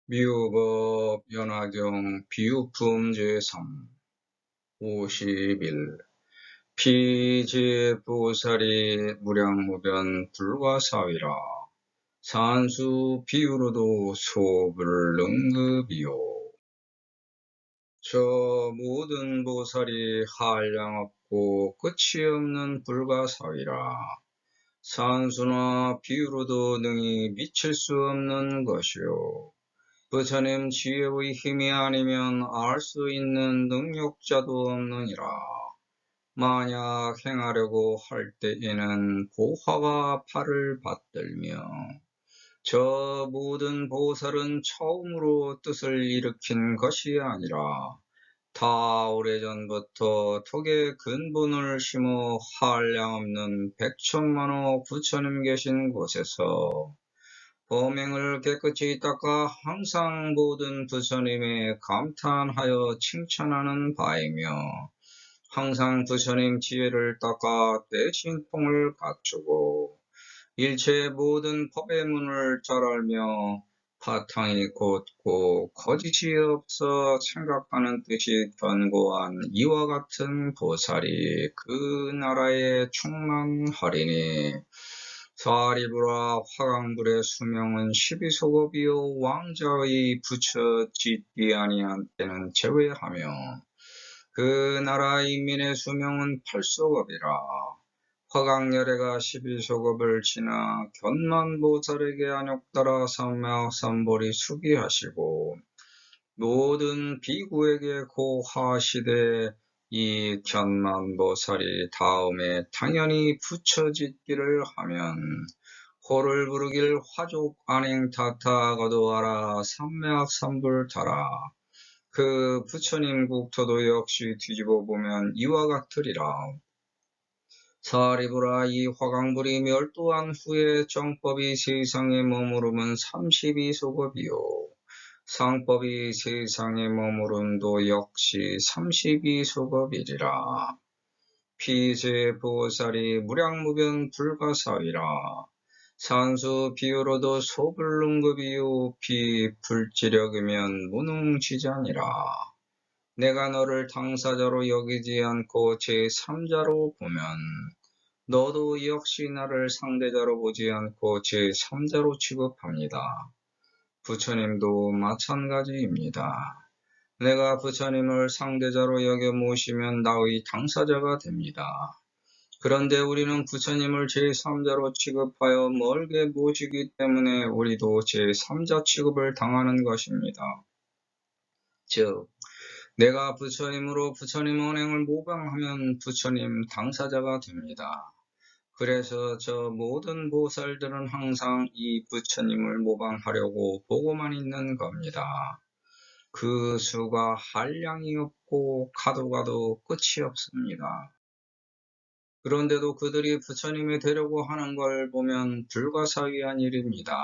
미유법 연화경 비유품 제3 51 피제보살이 무량무변 불과사위라 산수 비유로도 소불 능급이요. 저 모든 보살이 한량없고 끝이 없는 불가사위라 산수나 비유로도 능히 미칠 수 없는 것이요. 부처님 지혜의 힘이 아니면 알 수 있는 능력자도 없느니라. 만약 행하려고 할 때에는 보화가 팔을 받들며 저 모든 보살은 처음으로 뜻을 일으킨 것이 아니라 다 오래전부터 덕의 근본을 심어 한량없는 백천만호 부처님 계신 곳에서 범행을 깨끗이 닦아 항상 모든 부처님의 감탄하여 칭찬하는 바이며 항상 부처님 지혜를 닦아 대신통을 갖추고 일체 모든 법의 문을 잘 알며 바탕이 곧고 거짓이 없어 생각하는 뜻이 견고한 이와 같은 보살이 그 나라에 충만하리니 사리부라 화강불의 수명은 12소급이요 왕자의 부처 짓기 아니한 때는 제외하며 그 나라 인민의 수명은 8소급이라 화강열애가 12소급을 지나 견만보살에게 안욕따라 삼매삼보리 수기하시고 모든 비구에게 고하시되 이 견만보살이 다음에 당연히 부처짓기를 하면 호를 부르길 화족 안행타타 거두하라 삼매삼불타라. 그 부처님 국토도 역시 뒤집어 보면 이와 같으리라. 사리부라 이 화강불이 멸도한 후에 정법이 세상에 머무르면 32소급이요. 상법이 세상에 머무름도 역시 32소급이리라. 피제보살이 무량무변 불가사위라. 산수 비유로도 소불능급이요 비불지력이면 무능지자니라. 내가 너를 당사자로 여기지 않고 제3자로 보면 너도 역시 나를 상대자로 보지 않고 제3자로 취급합니다. 부처님도 마찬가지입니다. 내가 부처님을 상대자로 여겨 모시면 나의 당사자가 됩니다. 그런데 우리는 부처님을 제3자로 취급하여 멀게 모시기 때문에 우리도 제3자 취급을 당하는 것입니다. 즉, 내가 부처님으로 부처님 언행을 모방하면 부처님 당사자가 됩니다. 그래서 저 모든 보살들은 항상 이 부처님을 모방하려고 보고만 있는 겁니다. 그 수가 한량이 없고 가도 끝이 없습니다. 그런데도 그들이 부처님이 되려고 하는 걸 보면 불가사의한 일입니다.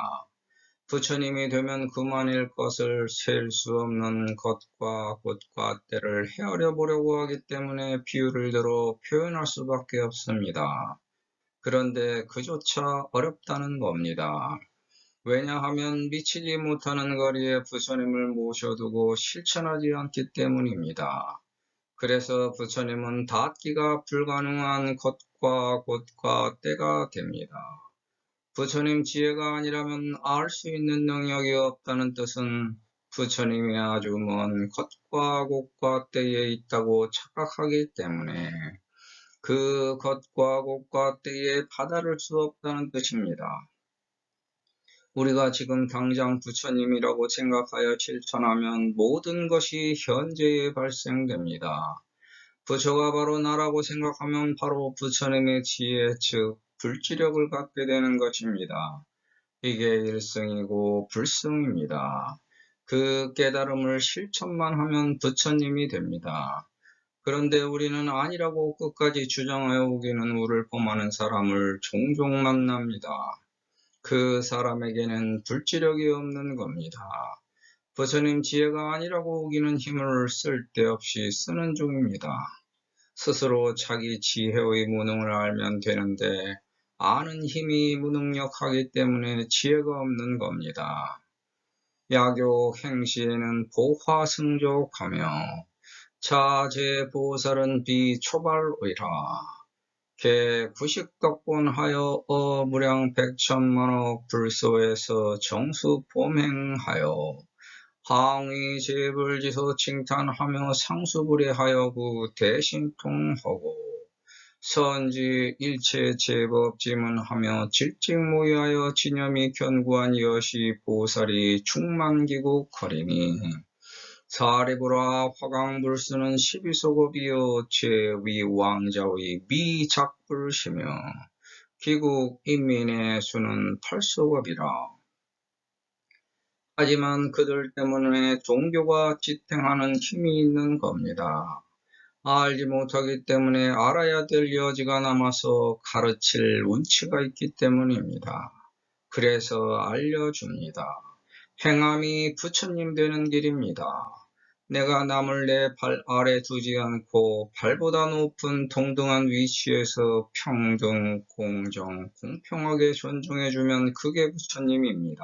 부처님이 되면 그만일 것을 셀 수 없는 것과 곳과 때를 헤아려 보려고 하기 때문에 비유를 들어 표현할 수밖에 없습니다. 그런데 그조차 어렵다는 겁니다. 왜냐하면 미치지 못하는 거리에 부처님을 모셔두고 실천하지 않기 때문입니다. 그래서 부처님은 닿기가 불가능한 것과 곳과 때가 됩니다. 부처님 지혜가 아니라면 알 수 있는 능력이 없다는 뜻은 부처님이 아주 먼 것과 곳과 때에 있다고 착각하기 때문에 그 것과 곳과 때에 다다를 수 없다는 뜻입니다. 우리가 지금 당장 부처님이라고 생각하여 실천하면 모든 것이 현재에 발생됩니다. 부처가 바로 나라고 생각하면 바로 부처님의 지혜, 즉 불지력을 갖게 되는 것입니다. 이게 일승이고 불승입니다. 그 깨달음을 실천만 하면 부처님이 됩니다. 그런데 우리는 아니라고 끝까지 주장하여 우기는 우를 범하는 사람을 종종 만납니다. 그 사람에게는 불지력이 없는 겁니다. 부처님 지혜가 아니라고 우기는 힘을 쓸데없이 쓰는 중입니다. 스스로 자기 지혜의 무능을 알면 되는데 아는 힘이 무능력하기 때문에 지혜가 없는 겁니다. 야교 행시에는 보화승족하며 자제보살은 비초발의라. 개 구식덕분하여 무량 백천만억 불소에서 정수범행하여 항위 제불지서 칭탄하며 상수불례하여 구 대신통하고 선지 일체 제법 지문하며 질직무의하여 진염이 견고한 여시 보살이 충만기국거리니 사리부라 화강불수는 12소급이요 제위 왕자의 미작불시며 기국 인민의 수는 8소급이라. 하지만 그들 때문에 종교가 지탱하는 힘이 있는 겁니다. 알지 못하기 때문에 알아야 될 여지가 남아서 가르칠 운치가 있기 때문입니다. 그래서 알려줍니다. 행함이 부처님 되는 길입니다. 내가 남을 내 발 아래 두지 않고 발보다 높은 동등한 위치에서 평등, 공정, 공평하게 존중해주면 그게 부처님입니다.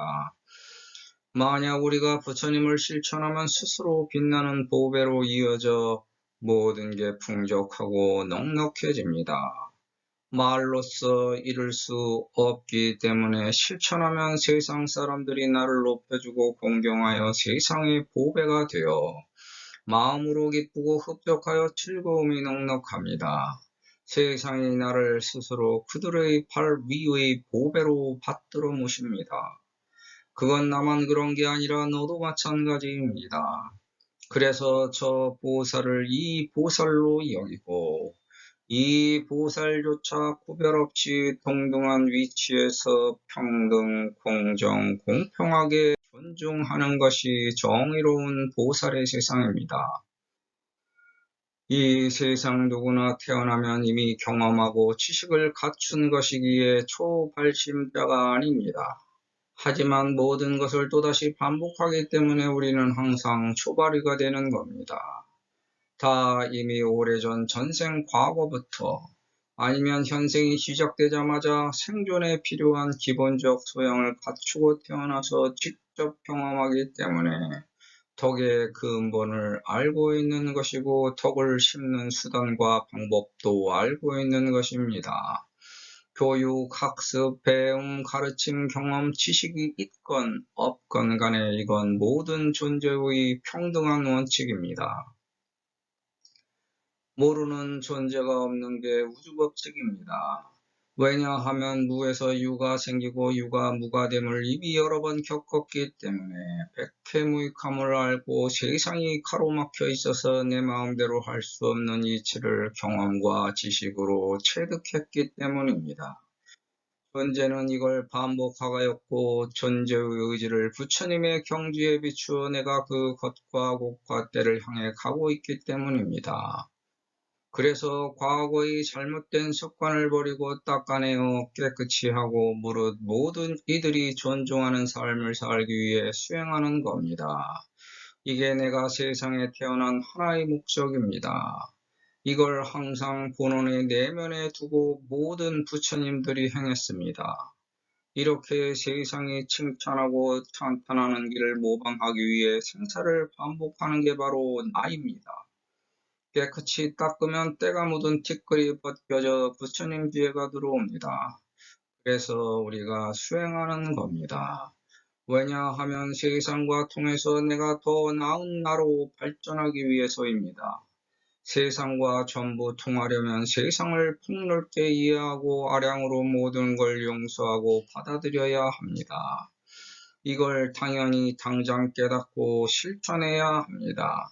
만약 우리가 부처님을 실천하면 스스로 빛나는 보배로 이어져 모든 게 풍족하고 넉넉해집니다. 말로써 이룰 수 없기 때문에 실천하면 세상 사람들이 나를 높여주고 공경하여 세상의 보배가 되어 마음으로 기쁘고 흡족하여 즐거움이 넉넉합니다. 세상이 나를 스스로 그들의 발 위의 보배로 받들어 모십니다. 그건 나만 그런 게 아니라 너도 마찬가지입니다. 그래서 저 보살을 이 보살로 여기고 이 보살조차 구별 없이 동등한 위치에서 평등, 공정, 공평하게 존중하는 것이 정의로운 보살의 세상입니다. 이 세상 누구나 태어나면 이미 경험하고 지식을 갖춘 것이기에 초발심자가 아닙니다. 하지만 모든 것을 또다시 반복하기 때문에 우리는 항상 초발이가 되는 겁니다. 다 이미 오래전 전생 과거부터 아니면 현생이 시작되자마자 생존에 필요한 기본적 소양을 갖추고 태어나서 직접 경험하기 때문에 덕의 근본을 알고 있는 것이고 덕을 심는 수단과 방법도 알고 있는 것입니다. 교육, 학습, 배움, 가르침, 경험, 지식이 있건 없건 간에 이건 모든 존재의 평등한 원칙입니다. 모르는 존재가 없는 게 우주법칙입니다. 왜냐하면 무에서 유가 생기고 유가 무가 됨을 이미 여러 번 겪었기 때문에 백해무익함을 알고 세상이 가로막혀 있어서 내 마음대로 할 수 없는 이치를 경험과 지식으로 체득했기 때문입니다. 존재는 이걸 반복하였고 존재의 의지를 부처님의 경지에 비추어 내가 그 것과 곳과 때를 향해 가고 있기 때문입니다. 그래서 과거의 잘못된 습관을 버리고 닦아내어 깨끗이 하고 무릇 모든 이들이 존중하는 삶을 살기 위해 수행하는 겁니다. 이게 내가 세상에 태어난 하나의 목적입니다. 이걸 항상 본원의 내면에 두고 모든 부처님들이 행했습니다. 이렇게 세상이 칭찬하고 찬탄하는 길을 모방하기 위해 생사를 반복하는 게 바로 나입니다. 깨끗이 닦으면 때가 묻은 티끌이 벗겨져 부처님 뒤에가 들어옵니다. 그래서 우리가 수행하는 겁니다. 왜냐하면 세상과 통해서 내가 더 나은 나로 발전하기 위해서입니다. 세상과 전부 통하려면 세상을 폭넓게 이해하고 아량으로 모든 걸 용서하고 받아들여야 합니다. 이걸 당연히 당장 깨닫고 실천해야 합니다.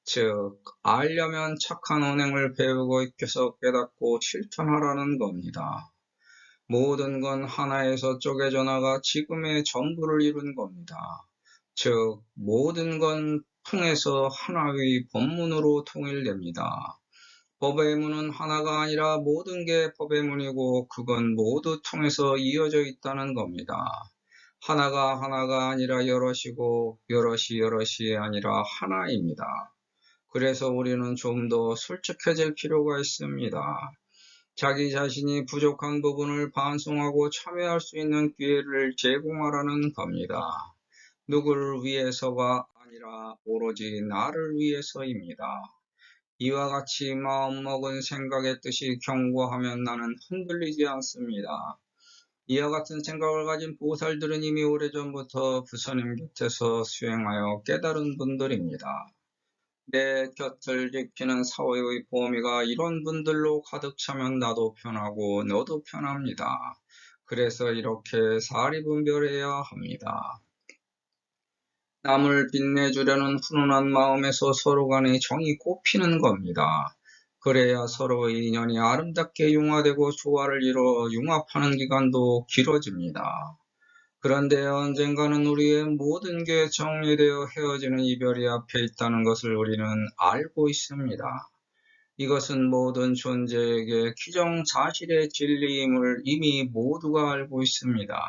즉, 알려면 착한 언행을 배우고 익혀서 깨닫고 실천하라는 겁니다. 모든 건 하나에서 쪼개져 나가 지금의 전부를 이룬 겁니다. 즉, 모든 건 통해서 하나의 법문으로 통일됩니다. 법의 문은 하나가 아니라 모든 게 법의 문이고 그건 모두 통해서 이어져 있다는 겁니다. 하나가 아니라 여럿이고 여럿이 아니라 하나입니다. 그래서 우리는 좀 더 솔직해질 필요가 있습니다. 자기 자신이 부족한 부분을 반성하고 참여할 수 있는 기회를 제공하라는 겁니다. 누구를 위해서가 아니라 오로지 나를 위해서입니다. 이와 같이 마음먹은 생각의 뜻이 견고하면 나는 흔들리지 않습니다. 이와 같은 생각을 가진 보살들은 이미 오래전부터 부처님 곁에서 수행하여 깨달은 분들입니다. 내 곁을 지키는 사회의 범위가 이런 분들로 가득 차면 나도 편하고 너도 편합니다. 그래서 이렇게 사리분별해야 합니다. 남을 빛내주려는 훈훈한 마음에서 서로 간의 정이 꽃피는 겁니다. 그래야 서로의 인연이 아름답게 융화되고 조화를 이루어 융합하는 기간도 길어집니다. 그런데 언젠가는 우리의 모든 게 정리되어 헤어지는 이별이 앞에 있다는 것을 우리는 알고 있습니다. 이것은 모든 존재에게 기정사실의 진리임을 이미 모두가 알고 있습니다.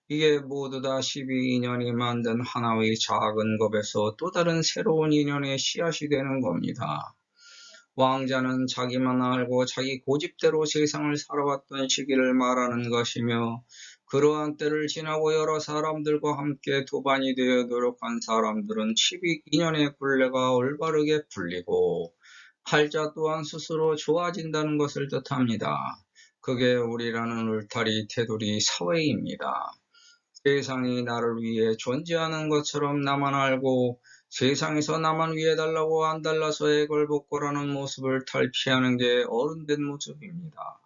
이게 모두 다 12인연이 만든 하나의 작은 겁에서 또 다른 새로운 인연의 씨앗이 되는 겁니다. 왕자는 자기만 알고 자기 고집대로 세상을 살아왔던 시기를 말하는 것이며, 그러한 때를 지나고 여러 사람들과 함께 도반이 되어 노력한 사람들은 12인연의 굴레가 올바르게 풀리고 팔자 또한 스스로 좋아진다는 것을 뜻합니다. 그게 우리라는 울타리 테두리 사회입니다. 세상이 나를 위해 존재하는 것처럼 나만 알고 세상에서 나만 위해달라고 안 달라서 애걸복걸하는 모습을 탈피하는 게 어른된 모습입니다.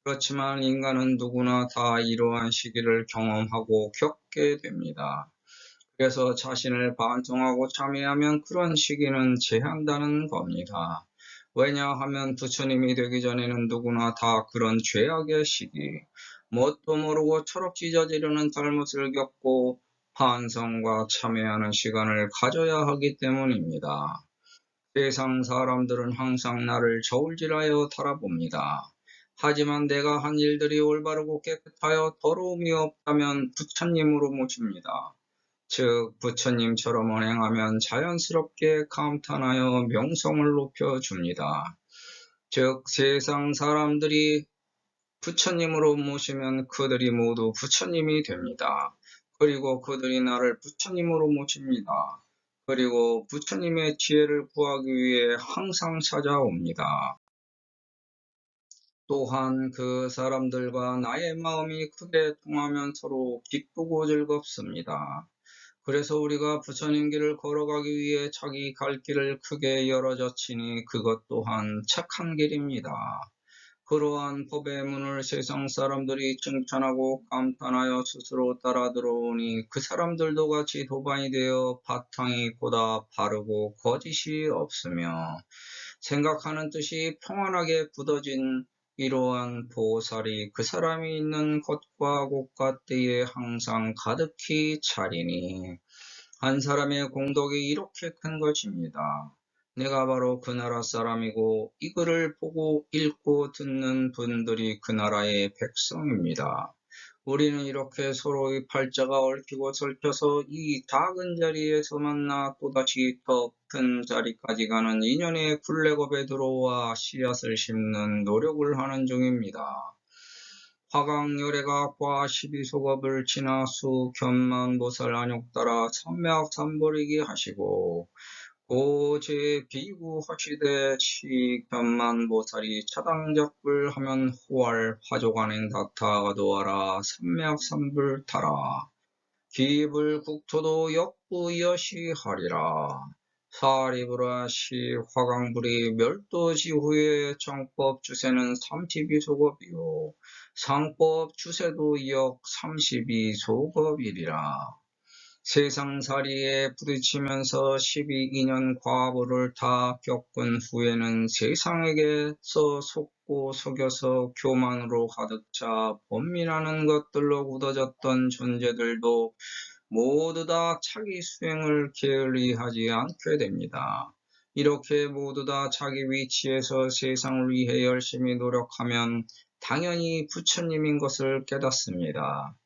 그렇지만 인간은 누구나 다 이러한 시기를 경험하고 겪게 됩니다. 그래서 자신을 반성하고 참회하면 그런 시기는 제한다는 겁니다. 왜냐하면 부처님이 되기 전에는 누구나 다 그런 죄악의 시기, 뭣도 모르고 초록 찢어지려는 잘못을 겪고 반성과 참회하는 시간을 가져야 하기 때문입니다. 세상 사람들은 항상 나를 저울질하여 달아봅니다. 하지만 내가 한 일들이 올바르고 깨끗하여 더러움이 없다면 부처님으로 모십니다. 즉 부처님처럼 언행하면 자연스럽게 감탄하여 명성을 높여줍니다. 즉 세상 사람들이 부처님으로 모시면 그들이 모두 부처님이 됩니다. 그리고 그들이 나를 부처님으로 모십니다. 그리고 부처님의 지혜를 구하기 위해 항상 찾아옵니다. 또한 그 사람들과 나의 마음이 크게 통하면 서로 기쁘고 즐겁습니다. 그래서 우리가 부처님 길을 걸어가기 위해 자기 갈 길을 크게 열어젖히니 그것 또한 착한 길입니다. 그러한 법의 문을 세상 사람들이 칭찬하고 감탄하여 스스로 따라 들어오니 그 사람들도 같이 도반이 되어 바탕이 보다 바르고 거짓이 없으며 생각하는 뜻이 평안하게 굳어진 이러한 보살이 그 사람이 있는 곳과 곳가때에 항상 가득히 차리니 한 사람의 공덕이 이렇게 큰 것입니다. 내가 바로 그 나라 사람이고 이 글을 보고 읽고 듣는 분들이 그 나라의 백성입니다. 우리는 이렇게 서로의 팔자가 얽히고 설켜서 이 작은 자리에서 만나 또다시 더 큰 자리까지 가는 인연의 굴레겁에 들어와 씨앗을 심는 노력을 하는 중입니다. 화강열애가 과 12소겁을 지나 수 견만보살 안욕 따라 삼맥삼버리기 하시고 고제 비구 허시되 시 견만보살이 차당적불 하면 호활 화조관행 다타가도하라 삼맥삼불 타라 기불 국토도 역부여시 하리라. 사리부라 시 화강불이 멸도시 후에 정법 주세는 32소겁이요 상법 주세도 역 32소겁이리라. 세상살이에 부딪히면서 12인연 과보를 다 겪은 후에는 세상에게서 속고 속여서 교만으로 가득 차 번민하는 것들로 굳어졌던 존재들도 모두 다 자기 수행을 게을리하지 않게 됩니다. 이렇게 모두 다 자기 위치에서 세상을 위해 열심히 노력하면 당연히 부처님인 것을 깨닫습니다.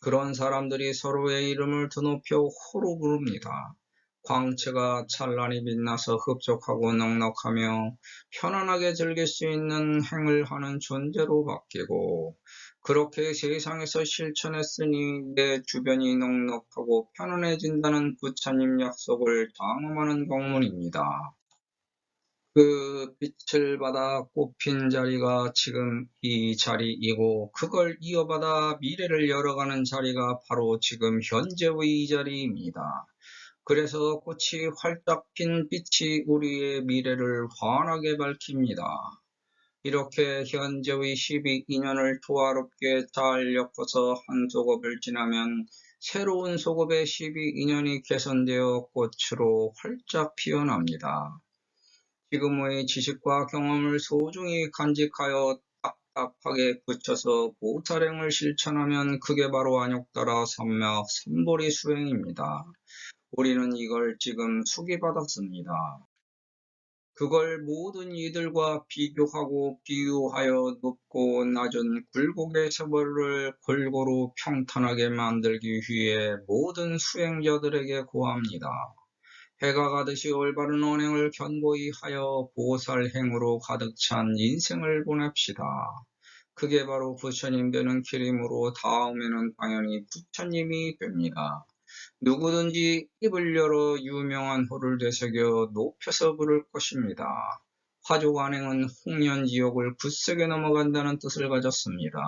그런 사람들이 서로의 이름을 드높여 호로 부릅니다. 광채가 찬란히 빛나서 흡족하고 넉넉하며 편안하게 즐길 수 있는 행을 하는 존재로 바뀌고 그렇게 세상에서 실천했으니 내 주변이 넉넉하고 편안해진다는 부처님 약속을 장엄하는 공문입니다. 그 빛을 받아 꽃핀 자리가 지금 이 자리이고 그걸 이어받아 미래를 열어가는 자리가 바로 지금 현재의 이 자리입니다. 그래서 꽃이 활짝 핀 빛이 우리의 미래를 환하게 밝힙니다. 이렇게 현재의 12인연을 조화롭게 잘 엮어서 한 속업을 지나면 새로운 속업의 12인연이 개선되어 꽃으로 활짝 피어납니다. 지금의 지식과 경험을 소중히 간직하여 답답하게 붙여서 보살행을 실천하면 그게 바로 안욕따라 삼막 삼보리 수행입니다. 우리는 이걸 지금 수기받았습니다. 그걸 모든 이들과 비교하고 비유하여 높고 낮은 굴곡의 세월을 골고루 평탄하게 만들기 위해 모든 수행자들에게 고합니다. 해가 가듯이 올바른 언행을 견고히 하여 보살행으로 가득 찬 인생을 보냅시다. 그게 바로 부처님 되는 길이므로 다음에는 당연히 부처님이 됩니다. 누구든지 입을 열어 유명한 호를 되새겨 높여서 부를 것입니다. 화족안행은 홍련지옥을 굳세게 넘어간다는 뜻을 가졌습니다.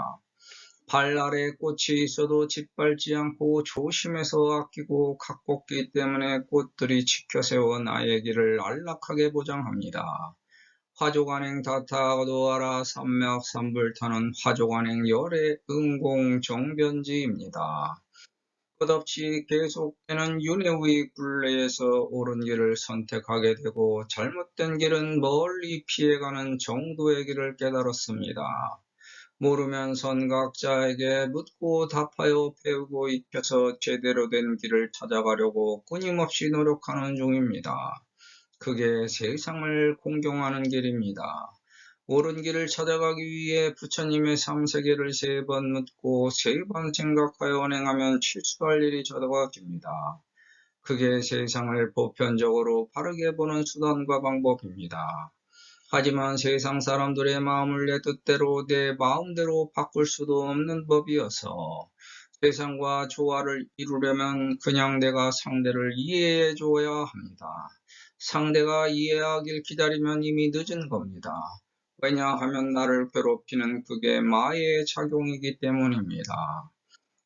발 아래에 꽃이 있어도 짓밟지 않고 조심해서 아끼고 가꿨기 때문에 꽃들이 지켜세워 나의 길을 안락하게 보장합니다. 화족안행 다타도아라 삼맥삼불타는 화족안행 열의 응공정변지입니다. 끝없이 계속되는 윤회의 굴레에서 옳은 길을 선택하게 되고 잘못된 길은 멀리 피해가는 정도의 길을 깨달았습니다. 모르면 선각자에게 묻고 답하여 배우고 익혀서 제대로 된 길을 찾아가려고 끊임없이 노력하는 중입니다. 그게 세상을 공경하는 길입니다. 옳은 길을 찾아가기 위해 부처님의 삼세계를 3번 묻고 3번 생각하여 언행하면 실수할 일이 적어집니다. 그게 세상을 보편적으로 바르게 보는 수단과 방법입니다. 하지만 세상 사람들의 마음을 내 뜻대로 내 마음대로 바꿀 수도 없는 법이어서 세상과 조화를 이루려면 그냥 내가 상대를 이해해 줘야 합니다. 상대가 이해하길 기다리면 이미 늦은 겁니다. 왜냐하면 나를 괴롭히는 그게 마의 작용이기 때문입니다.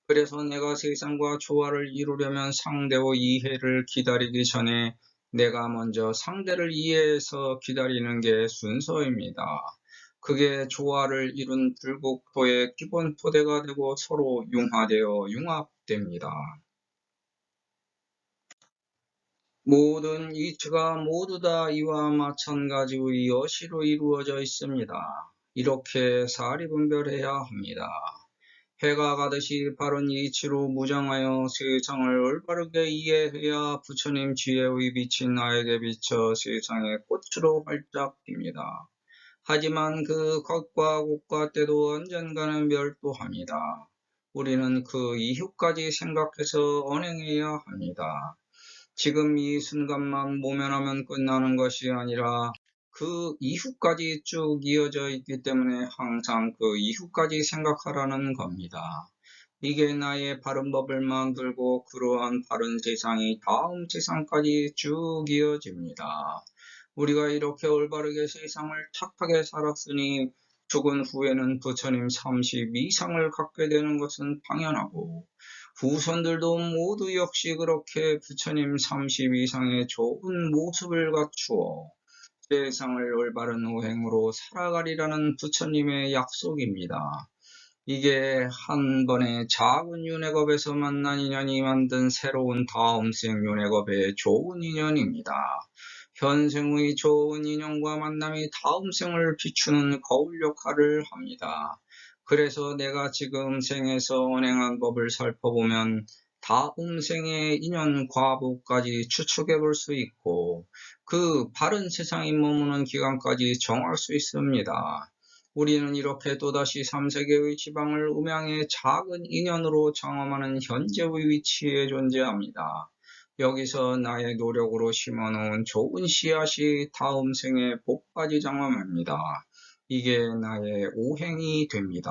그래서 내가 세상과 조화를 이루려면 상대의 이해를 기다리기 전에 내가 먼저 상대를 이해해서 기다리는 게 순서입니다. 그게 조화를 이룬 불국토의 기본 토대가 되고 서로 융화되어 융합됩니다. 모든 이치가 모두 다 이와 마찬가지의 여시로 이루어져 있습니다. 이렇게 사리분별해야 합니다. 해가 가듯이 바른 이치로 무장하여 세상을 올바르게 이해해야 부처님 지혜의 빛이 나에게 비쳐 세상의 꽃으로 활짝 핍니다. 하지만 그 겉과 곳과 때도 언젠가는 멸도합니다. 우리는 그 이후까지 생각해서 언행해야 합니다. 지금 이 순간만 모면하면 끝나는 것이 아니라 그 이후까지 쭉 이어져 있기 때문에 항상 그 이후까지 생각하라는 겁니다. 이게 나의 바른 법을 만들고 그러한 바른 세상이 다음 세상까지 쭉 이어집니다. 우리가 이렇게 올바르게 세상을 착하게 살았으니 죽은 후에는 부처님 32상을 갖게 되는 것은 당연하고 후손들도 모두 역시 그렇게 부처님 32상의 좋은 모습을 갖추어 세상을 올바른 오행으로 살아가리라는 부처님의 약속입니다. 이게 한 번의 작은 윤회겁에서 만난 인연이 만든 새로운 다음생 윤회겁의 좋은 인연입니다. 현생의 좋은 인연과 만남이 다음생을 비추는 거울 역할을 합니다. 그래서 내가 지금 생에서 언행한 법을 살펴보면 다음 생의 인연 과보까지 추측해 볼 수 있고 그 바른 세상에 머무는 기간까지 정할 수 있습니다. 우리는 이렇게 또다시 3세계의 지방을 음양의 작은 인연으로 경험하는 현재의 위치에 존재합니다. 여기서 나의 노력으로 심어놓은 좋은 씨앗이 다음 생에 복까지 장엄합니다. 이게 나의 오행이 됩니다.